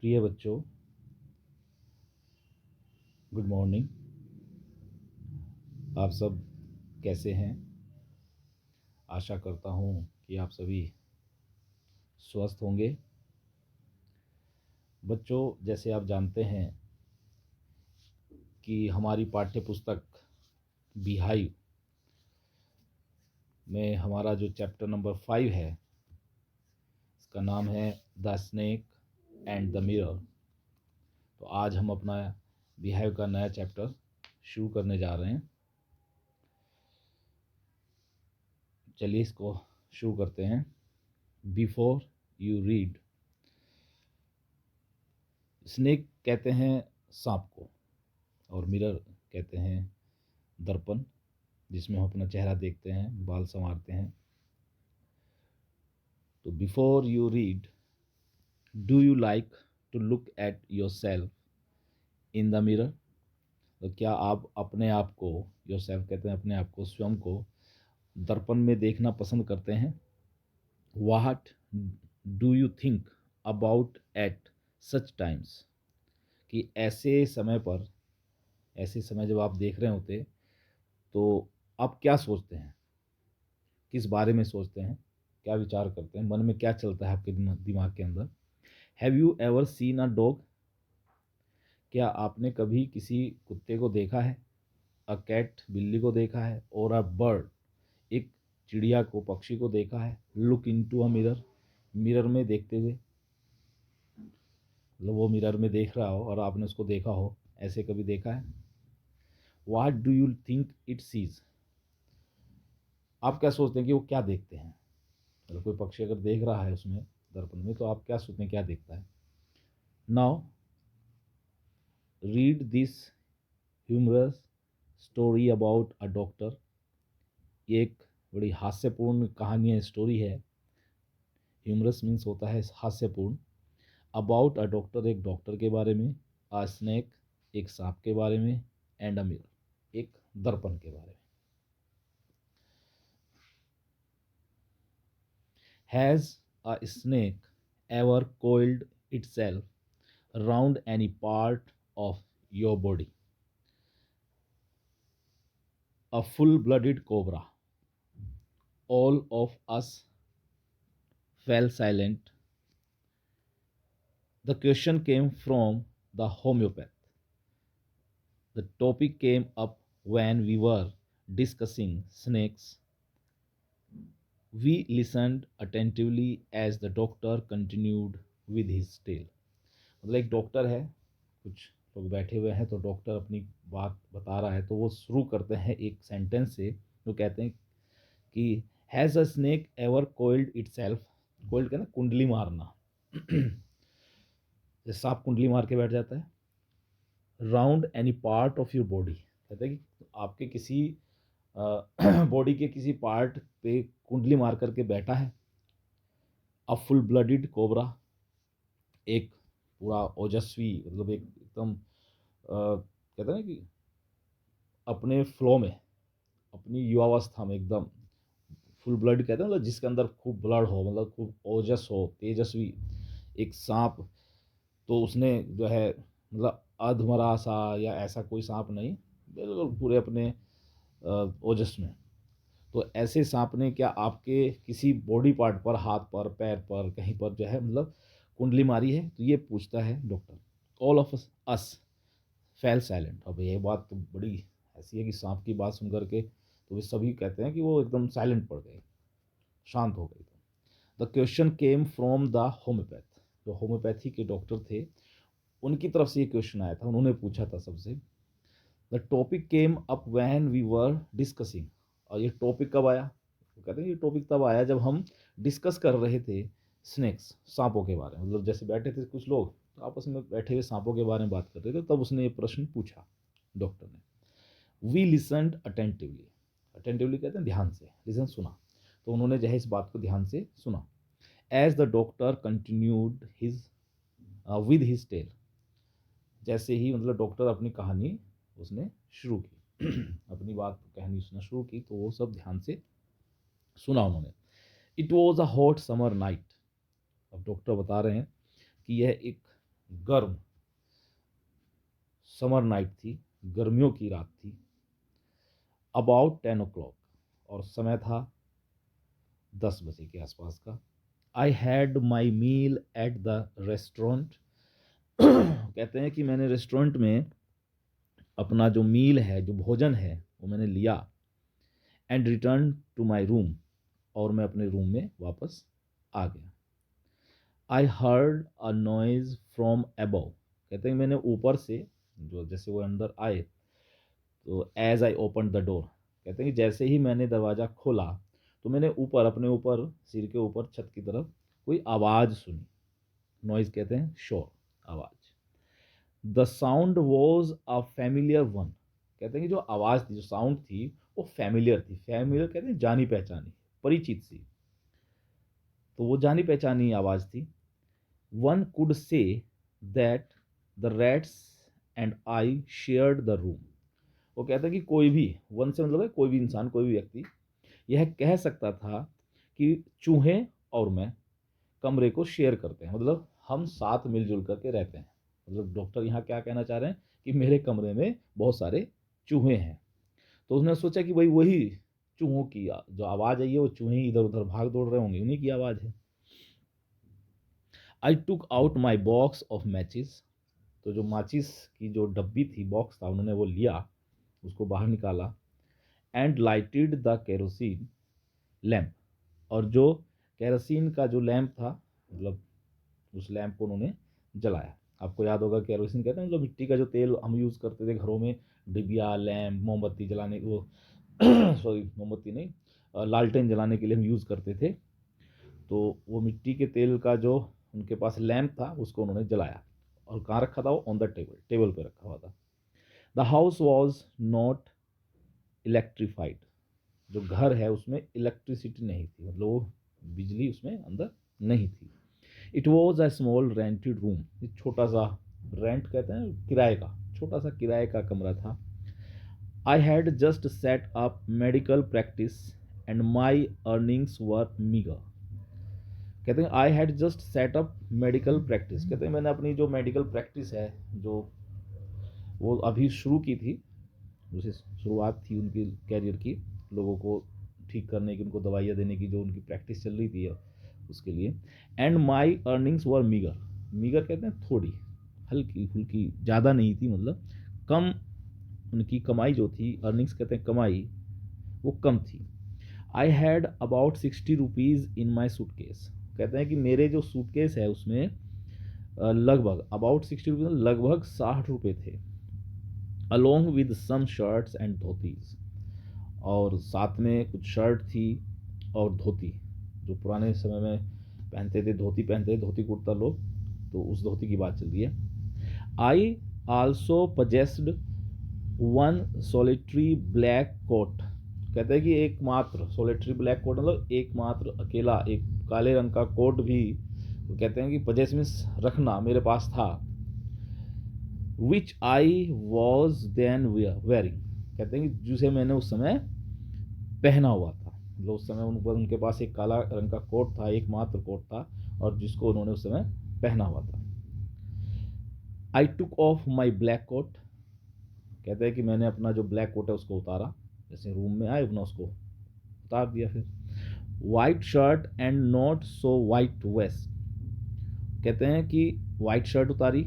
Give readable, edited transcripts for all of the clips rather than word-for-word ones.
प्रिय बच्चों, good morning. आप सब कैसे हैं? आशा करता हूँ कि आप सभी स्वस्थ होंगे। बच्चों, जैसे आप जानते हैं कि हमारी पाठ्य पुस्तक बिहाइव में हमारा जो चैप्टर नंबर 5 है, इसका नाम है the snake and the mirror. तो आज हम अपना बिहाइव का नया चैप्टर शुरू करने जा रहे हैं। चलिए इसको शुरू करते हैं। बिफोर यू रीड, स्नेक कहते हैं सांप को, और मिरर कहते हैं दर्पण, जिसमें हम अपना चेहरा देखते हैं, बाल संवारते हैं। तो before you read, do you like to look at yourself in the mirror? तो क्या आप अपने आप को, योर सेल्फ कहते हैं अपने आप को, स्वयं को दर्पण में देखना पसंद करते हैं? What do you think about at such times? कि ऐसे समय जब आप देख रहे होते तो आप क्या सोचते हैं, किस बारे में सोचते हैं, क्या विचार करते हैं, मन में क्या चलता है आपके दिमाग के अंदर? Have you ever seen a dog? क्या आपने कभी किसी कुत्ते को देखा है? अ कैट, बिल्ली को देखा है? और अ बर्ड, एक चिड़िया को, पक्षी को देखा है? Look into a mirror, mirror में देखते हुए, मतलब वो मिरर में देख रहा हो और आपने उसको देखा हो, ऐसे कभी देखा है? What do you think it sees? आप क्या सोचते हैं कि वो क्या देखते हैं? मतलब कोई पक्षी अगर देख रहा है उसमें, दर्पण में, तो आप क्या सोचते हैं क्या देखता है? Now read this humorous story about a doctor. ये एक बड़ी हास्यपूर्ण कहानी है, स्टोरी है। ह्यूमरस मीन्स होता है हास्यपूर्ण। अबाउट अ डॉक्टर, एक डॉक्टर के बारे में। अ स्नेक, एक सांप के बारे में। एंड अ मिरर, एक दर्पण के बारे में। Has a snake ever coiled itself around any part of your body? A full-blooded cobra. All of us fell silent. The question came from the homeopath. The topic came up when we were discussing snakes. We listened attentively as the doctor continued with his tale. मतलब एक doctor है, कुछ लोग बैठे हुए हैं, तो doctor अपनी बात बता रहा है, तो वो शुरू करते हैं एक सेंटेंस से। वो कहते हैं कि has a snake ever coiled it self? Coiled कहते हैं कुंडली मारना। जैसे सांप कुंडली मार के बैठ जाता है। Round any part of your body, कहते हैं कि आपके किसी बॉडी के किसी पार्ट पे कुंडली मार करके बैठा है। अ फुल ब्लडेड कोबरा, एक पूरा ओजस्वी, मतलब एक एकदम कहते हैं ना कि अपने फ्लो में, अपनी युवावस्था में एकदम फुल ब्लड कहते हैं, मतलब जिसके अंदर खूब ब्लड हो, मतलब खूब ओजस हो, तेजस्वी एक सांप। तो उसने जो है, मतलब अधमरा सा या ऐसा कोई सांप नहीं, बिल्कुल पूरे अपने ओजस में। तो ऐसे सांप ने क्या आपके किसी बॉडी पार्ट पर, हाथ पर, पैर पर, कहीं पर जो है मतलब कुंडली मारी है? तो ये पूछता है doctor. All of us fail silent. अब ये बात तो बड़ी ऐसी है कि सांप की बात सुन करके तो वे सभी कहते हैं कि वो एकदम साइलेंट पड़ गए, शांत हो गई। The question came from the homeopath, जो होम्योपैथी के डॉक्टर थे उनकी तरफ से ये क्वेश्चन आया था, उन्होंने पूछा था सबसे। The topic came up when we were discussing. और ये टॉपिक कब आया? वो कहते हैं ये टॉपिक तब आया जब हम डिस्कस कर रहे थे स्नेक्स, सांपों के बारे में। मतलब जैसे बैठे थे कुछ लोग, तो आपस में बैठे हुए सांपों के बारे में बात कर रहे थे, तब उसने ये प्रश्न पूछा डॉक्टर ने। वी लिसनड अटेंटिवली, अटेंटिवली कहते हैं ध्यान से, लिसन सुना। तो उन्होंने जो है इस बात को ध्यान से सुना। As the doctor continued his with his tale, जैसे ही मतलब डॉक्टर अपनी कहानी उसने शुरू की अपनी बात कहानी सुनना शुरू की, तो वो सब ध्यान से सुना उन्होंने। It was a hot summer night. अब डॉक्टर बता रहे हैं कि यह एक गर्म समर नाइट थी, गर्मियों की रात थी। अबाउट 10 o'clock, और समय था 10 बजे के आसपास का। I had my meal at the restaurant. कहते हैं कि मैंने रेस्टोरेंट में अपना जो मील है, जो भोजन है, वो मैंने लिया। And return to my room, और मैं अपने रूम में वापस आ गया। I heard a noise from above. कहते हैं मैंने ऊपर से, जो जैसे वो अंदर आए, तो as I open the door, कहते हैं कि जैसे ही मैंने दरवाज़ा खोला तो मैंने ऊपर, अपने ऊपर, सिर के ऊपर छत की तरफ कोई आवाज़ सुनी। नॉइज कहते हैं शोर, आवाज़। The sound was a familiar one. कहते हैं कि जो आवाज़ थी, जो साउंड थी, वो फैमिलियर थी। फैमिलियर कहते हैं जानी पहचानी, परिचित सी। तो वो जानी पहचानी आवाज़ थी। One could say that the rats and I shared the room. वो कहता है कि कोई भी, वन से मतलब है कोई भी इंसान, कोई भी व्यक्ति यह कह सकता था कि चूहे और मैं कमरे को शेयर करते हैं, मतलब हम साथ मिलजुल करके रहते हैं। मतलब डॉक्टर यहाँ क्या कहना चाह रहे हैं कि मेरे कमरे में बहुत सारे चूहे हैं। तो उसने सोचा कि भाई वही चूहों की जो आवाज़ आई है, वो चूहे इधर उधर भाग दौड़ रहे होंगे, उन्हीं की आवाज़ है। I took out my box of matches. तो जो माचिस की जो डब्बी थी, बॉक्स था, उन्होंने वो लिया, उसको बाहर निकाला। And lighted the kerosene lamp, और जो केरोसिन का जो लैम्प था, मतलब उस लैम्प को उन्होंने जलाया। आपको याद होगा केरोसिन कहते हैं मतलब मिट्टी का जो तेल हम यूज़ करते थे घरों में, डिबिया, लैम्प, मोमबत्ती जलाने, वो सॉरी मोमबत्ती नहीं, लालटेन जलाने के लिए हम यूज़ करते थे। तो वो मिट्टी के तेल का जो उनके पास लैम्प था, उसको उन्होंने जलाया। और कहाँ रखा था वो? ऑन द टेबल, टेबल पे रखा हुआ था। The house was not electrified. जो घर है उसमें इलेक्ट्रिसिटी नहीं थी, मतलब वो बिजली उसमें अंदर नहीं थी। It was a small rented room. छोटा सा, रेंट कहते हैं किराए का, छोटा सा किराए का कमरा था। I had just set up medical practice and my earnings were meagre. कहते हैं I had just set up medical practice. कहते हैं मैंने अपनी जो मेडिकल प्रैक्टिस है, जो वो अभी शुरू की थी, उसे शुरुआत थी उनकी कैरियर की, लोगों को ठीक करने की, उनको दवाइयाँ देने की जो उनकी प्रैक्टिस चल रही थी उसके लिए। And my earnings were meagre. Meagre कहते हैं थोड़ी, हल्की फुल्की, ज़्यादा नहीं थी, मतलब कम। उनकी कमाई जो थी, अर्निंग्स कहते हैं कमाई, वो कम थी। I had about 60 rupees in my suitcase. कहते हैं कि मेरे जो सूटकेस है उसमें लगभग अबाउट 60 रुपीज़, लगभग 60 रुपये थे। Along with some shirts and dhotis, और साथ में कुछ शर्ट थी और धोती, जो पुराने समय में पहनते थे, धोती पहनते थे, धोती कुर्ता लोग, तो उस धोती की बात चल रही है। I also possessed one solitary black coat. कहते हैं कि एकमात्र सोलिटरी ब्लैक कोट, मतलब एकमात्र अकेला एक काले रंग का कोट भी, वो कहते हैं कि पजेस मीन्स रखना, मेरे पास था। विच आई वॉज देन वेयरिंग। कहते हैं कि जिसे मैंने उस समय पहना हुआ था, मतलब उस समय उनके पास एक काला रंग का कोट था, एकमात्र कोट था, और जिसको उन्होंने उस समय पहना हुआ था। I took off my black coat. कहते हैं कि मैंने अपना जो ब्लैक कोट है उसको उतारा, जैसे रूम में आए अपना उसको उतार दिया। फिर white shirt and not so white vest. कहते हैं कि वाइट शर्ट उतारी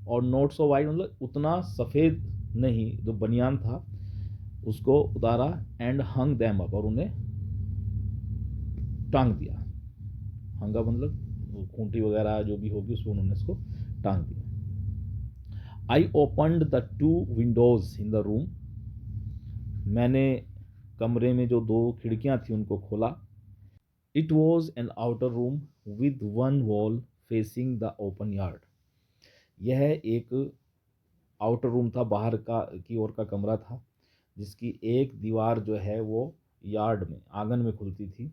और नॉट सो वाइट, मतलब उतना सफ़ेद नहीं, जो बनियान था उसको उतारा। एंड हंग दैम अप, और उन्हें टांग दिया। हंगा मतलब खूंटी वगैरह जो भी होगी उसको उन्होंने इसको टांग दिया। I opened the 2 Windows in the room. मैंने कमरे में जो 2 खिड़कियां थी उनको खोला। It was N outer room with one wall facing the open yard. यह एक आउटर रूम था, बाहर का की ओर का कमरा था, जिसकी एक दीवार जो है वो यार्ड में, आंगन में खुलती थी।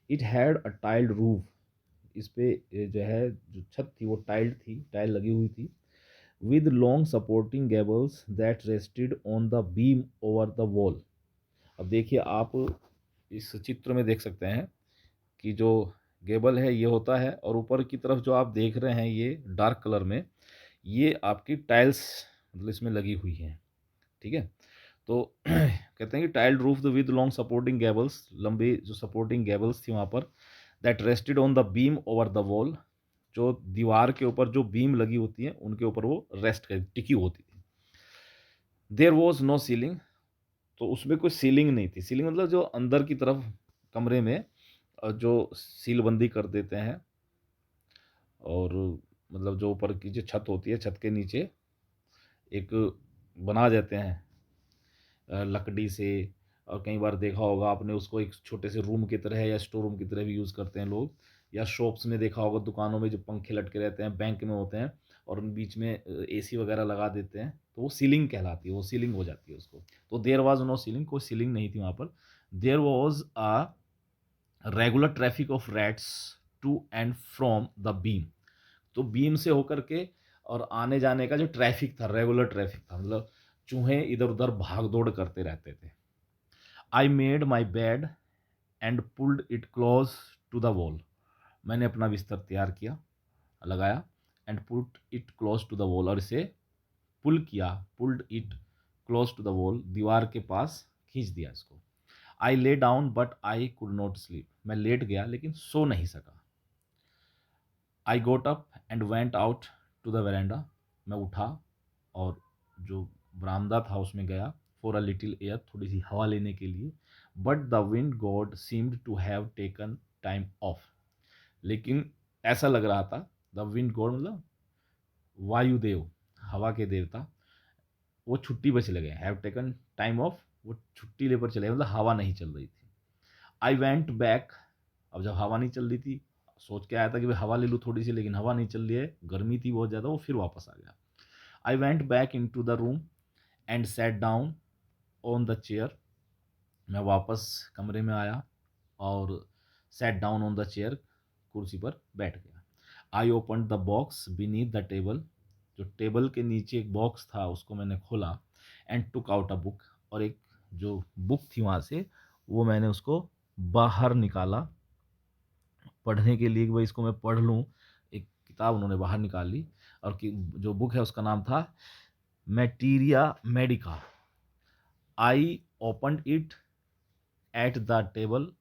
It had a tiled roof. इस पे जो है, जो छत थी वो टाइल्ड थी, टाइल लगी हुई थी। With long supporting Gables that rested on the beam over the wall. अब देखिए आप इस चित्र में देख सकते हैं कि जो गेबल है ये होता है, और ऊपर की तरफ जो आप देख रहे हैं ये डार्क कलर में, ये आपकी टाइल्स मतलब इसमें लगी हुई हैं, ठीक है। तो कहते हैं कि tiled roof the with long supporting Gables, लंबी जो सपोर्टिंग गेबल्स थी वहाँ पर, that rested on the beam over the wall, जो दीवार के ऊपर जो बीम लगी होती है उनके ऊपर वो रेस्ट कर टिकी होती थी। देयर वॉज नो सीलिंग, तो उसमें कोई सीलिंग नहीं थी। सीलिंग मतलब जो अंदर की तरफ कमरे में जो सीलबंदी कर देते हैं, और मतलब जो ऊपर की जो छत होती है, छत के नीचे एक बना देते हैं लकड़ी से। और कई बार देखा होगा आपने उसको, एक छोटे से रूम की तरह या स्टोर रूम की तरह भी यूज़ करते हैं लोग, या शॉप्स में देखा होगा, दुकानों में जो पंखे लटके रहते हैं, बैंक में होते हैं, और उन बीच में एसी वगैरह लगा देते हैं, तो वो सीलिंग कहलाती है, वो सीलिंग हो जाती है उसको। तो देयर वाज नो सीलिंग, कोई सीलिंग नहीं थी वहाँ पर। There was a regular traffic of rats to and from the beam, तो बीम से होकर के और आने जाने का जो ट्रैफिक था, रेगुलर ट्रैफिक था, मतलब चूहे इधर उधर भाग दौड़ करते रहते थे। I made my bed and pulled it close to the wall, मैंने अपना बिस्तर तैयार किया, लगाया, and put it close to the wall, और इसे पुल किया, pulled it close to the wall, दीवार के पास खींच दिया इसको। I lay down but I could not sleep, मैं लेट गया लेकिन सो नहीं सका। I got up and went out to the veranda, मैं उठा और जो बरामदा था उसमें गया, फॉर अ लिटिल एयर, थोड़ी सी हवा लेने के लिए। But the wind god seemed to have taken time off, लेकिन ऐसा लग रहा था, द विंड गॉड मतलब वायुदेव, हवा के देवता, वो छुट्टी पर चले गए, हैव टेकन टाइम ऑफ, वो छुट्टी लेकर चले गए, मतलब हवा नहीं चल रही थी। आई वेंट बैक, अब जब हवा नहीं चल रही थी, सोच के आया था कि भाई हवा ले लूँ थोड़ी सी, लेकिन हवा नहीं चल रही है, गर्मी थी बहुत ज़्यादा, वो फिर वापस आ गया। I went back into the room and sat down on the chair, मैं वापस कमरे में आया और sat down on the chair, कुर्सी पर बैठ गया। I open the box beneath the table, जो टेबल के नीचे एक बॉक्स था उसको मैंने खोला, and took out a book, और एक जो बुक थी वहाँ से वो मैंने उसको बाहर निकाला पढ़ने के लिए, कि भाई इसको मैं पढ़ लूँ। एक किताब उन्होंने बाहर निकाली, और कि जो बुक है उसका नाम था Materia Medica. I open it at the table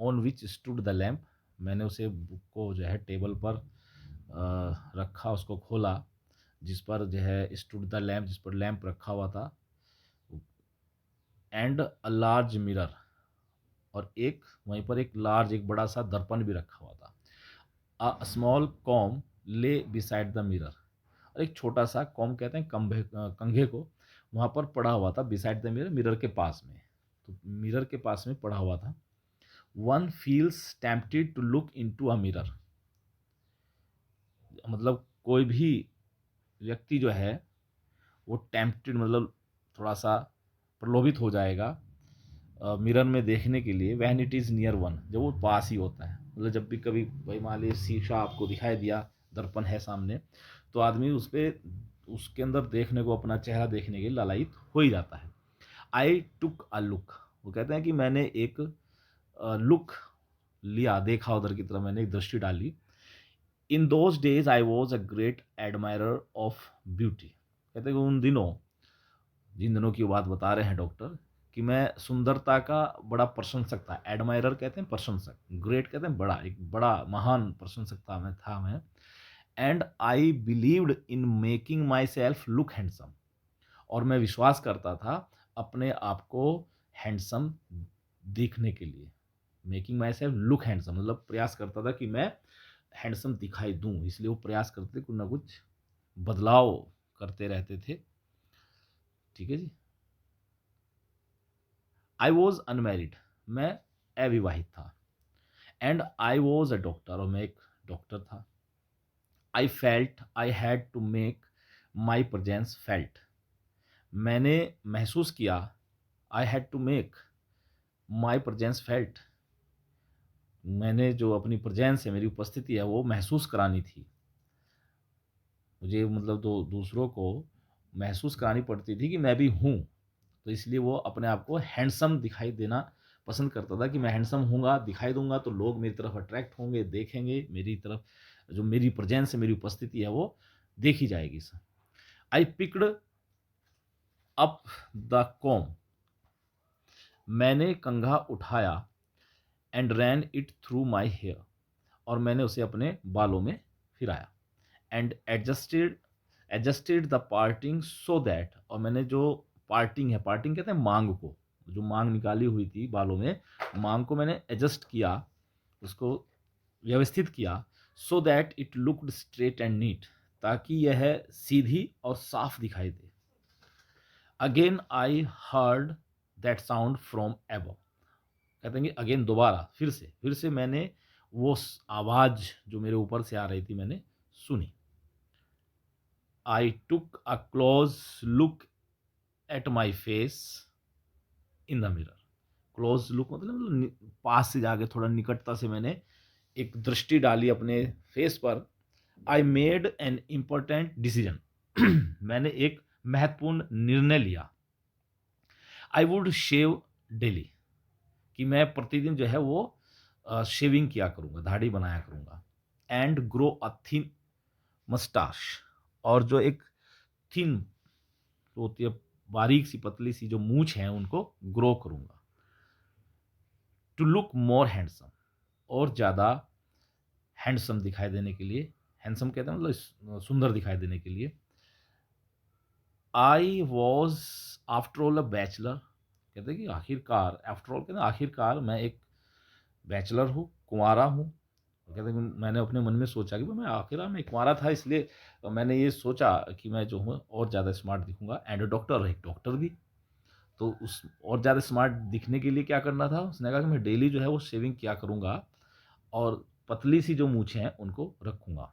on which stood the lamp, मैंने उसे बुक को जो है टेबल पर रखा, उसको खोला, जिस पर जो है स्टूड द लैम्प, जिस पर लैम्प रखा हुआ था, एंड अ लार्ज मिरर, और एक वहीं पर एक लार्ज, एक बड़ा सा दर्पण भी रखा हुआ था। अ स्मॉल कॉम ले बिसाइड द मिरर, और एक छोटा सा कॉम कहते हैं कंघे को, वहाँ पर पड़ा हुआ था, बिसाइड द मिरर, मिरर के पास में, तो मिरर के पास में पड़ा हुआ था। One feels tempted to look into a mirror, मतलब कोई भी व्यक्ति जो है वो टेम्प्टेड मतलब थोड़ा सा प्रलोभित हो जाएगा मिरर में देखने के लिए, when it is near one, जब वो पास ही होता है, मतलब जब भी कभी भाई मान लीजिए शीशा आपको दिखाई दिया, दर्पण है सामने, तो आदमी उस पर उसके अंदर देखने को, अपना चेहरा देखने के लिए लालायित हो ही जाता है। आई टुक अ लुक, वो कहते हैं कि मैंने एक लुक लिया, देखा उधर की तरफ, मैंने एक दृष्टि डाली। In those days I was a great admirer of beauty, कहते हैं कि उन दिनों, जिन दिनों की बात बता रहे हैं डॉक्टर, कि मैं सुंदरता का बड़ा प्रशंसक था। एडमायरर कहते हैं प्रशंसक, ग्रेट कहते हैं बड़ा, एक बड़ा महान प्रशंसक था मैं। And I believed in making my self look handsome, और मैं विश्वास करता था अपने आप को हैंडसम दिखने के लिए। Making my self look handsome मतलब प्रयास करता था कि मैं हैंडसम दिखाई दूं, इसलिए वो प्रयास करते कुछ ना कुछ बदलाव करते रहते थे। ठीक है जी। आई वॉज अनमैरिड, मैं अविवाहित था। And I was a doctor, और मैं एक डॉक्टर था। I felt I had to make my presence felt, मैंने महसूस किया, I had to make my presence felt, मैंने जो अपनी प्रजेंस है, मेरी उपस्थिति है, वो महसूस करानी थी मुझे, मतलब दो दूसरों को महसूस करानी पड़ती थी कि मैं भी हूँ, तो इसलिए वो अपने आप को हैंडसम दिखाई देना पसंद करता था कि मैं हैंडसम हूँगा, दिखाई दूँगा तो लोग मेरी तरफ अट्रैक्ट होंगे, देखेंगे, मेरी तरफ जो मेरी प्रेज़ेंस है, मेरी उपस्थिति है वो देखी जाएगी sir. I picked up the comb, मैंने कंघा उठाया and ran it through my hair, और मैंने उसे अपने बालों में फिराया। And adjusted the parting so that, और मैंने जो पार्टिंग है, पार्टिंग कहते हैं मांग को, जो मांग निकाली हुई थी बालों में, मांग को मैंने एडजस्ट किया, उसको व्यवस्थित किया, so that it looked straight and neat, ताकि यह सीधी और साफ दिखाई दे। Again I heard that sound from above, कहते हैं कि अगेन दोबारा फिर से मैंने वो आवाज़ जो मेरे ऊपर से आ रही थी मैंने सुनी। I took a close look at my face in the mirror, close look मतलब पास से जाके थोड़ा निकटता से मैंने एक दृष्टि डाली अपने फेस पर। I made an important decision, मैंने एक महत्वपूर्ण निर्णय लिया। आई वुड शेव डेली, कि मैं प्रतिदिन जो है वो शेविंग किया करूँगा, दाढ़ी बनाया करूँगा। एंड ग्रो अ थिन मस्टाश, और जो एक थिन जो होती है बारीक सी पतली सी जो मूछ है उनको ग्रो करूँगा। टू लुक मोर हैंडसम, और ज़्यादा हैंडसम दिखाई देने के लिए, हैंडसम कहते हैं मतलब सुंदर दिखाई देने के लिए। I was after all a bachelor, कहते हैं कि आखिरकार, आफ्टर ऑल कहते हैं आखिरकार मैं एक बैचलर हूँ, कुंवारा हूँ। कहते हैं कि मैंने अपने मन में सोचा कि भाई मैं आखिरकार मैं कुंवारा था, इसलिए मैंने ये सोचा कि मैं जो हूँ और ज़्यादा स्मार्ट दिखूंगा। एंड डॉक्टर, एक डॉक्टर भी, तो उस और ज़्यादा स्मार्ट दिखने के लिए क्या करना था, उसने कहा कि मैं डेली जो है वो शेविंग किया करूँगा और पतली सी जो मूछें हैं उनको रखूँगा।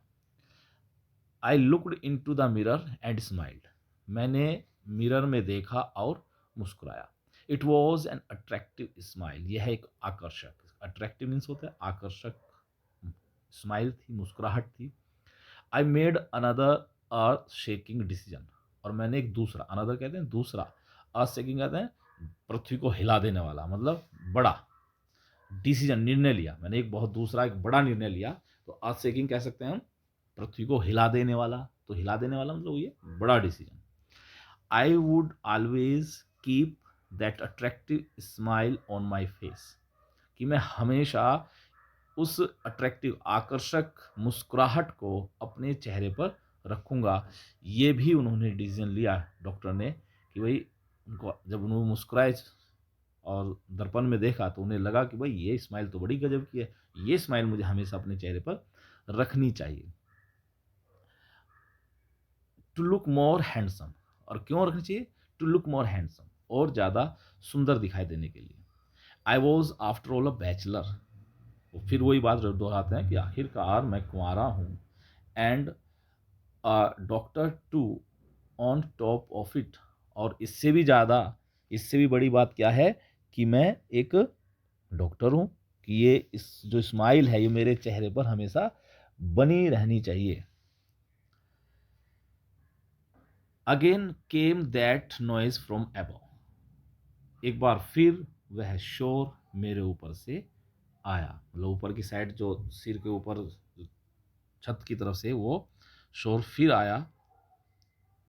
I looked into the mirror and smiled, मैंने मिरर में देखा और मुस्कुराया। It was an attractive smile, यह एक आकर्षक, अट्रैक्टिव मीन्स होता है आकर्षक स्माइल थी, मुस्कुराहट थी। I made another earth shaking decision, और मैंने एक दूसरा, अनदर कहते हैं दूसरा, अर्थ शेकिंग कहते हैं पृथ्वी को हिला देने वाला, मतलब बड़ा डिसीजन, निर्णय लिया मैंने, एक बहुत दूसरा एक बड़ा निर्णय लिया। तो अर्थ शेकिंग कह सकते हैं हम, पृथ्वी को हिला देने वाला, तो हिला देने वाला मतलब ये बड़ा decision. I would always keep that attractive smile on my face, कि मैं हमेशा उस अट्रैक्टिव आकर्षक मुस्कुराहट को अपने चेहरे पर रखूँगा। ये भी उन्होंने डिसीजन लिया डॉक्टर ने कि भई, उनको जब उन्होंने मुस्कुराए और दर्पण में देखा तो उन्हें लगा कि भाई ये स्माइल तो बड़ी गजब की है, ये स्माइल मुझे हमेशा अपने चेहरे पर रखनी चाहिए। टू लुक मोर हैंडसम, और क्यों रखनी चाहिए, टू लुक मोर हैंडसम, और ज़्यादा सुंदर दिखाई देने के लिए। I was after all a bachelor, तो फिर वही बात दोहराते हैं कि आखिरकार मैं कुंवारा हूँ। And doctor too on top of it, और इससे भी ज़्यादा, इससे भी बड़ी बात क्या है कि मैं एक डॉक्टर हूँ, कि ये इस जो स्माइल है ये मेरे चेहरे पर हमेशा बनी रहनी चाहिए। Again came that noise from above, एक बार फिर वह शोर मेरे ऊपर से आया, मतलब ऊपर की साइड जो सिर के ऊपर छत की तरफ से वो शोर फिर आया।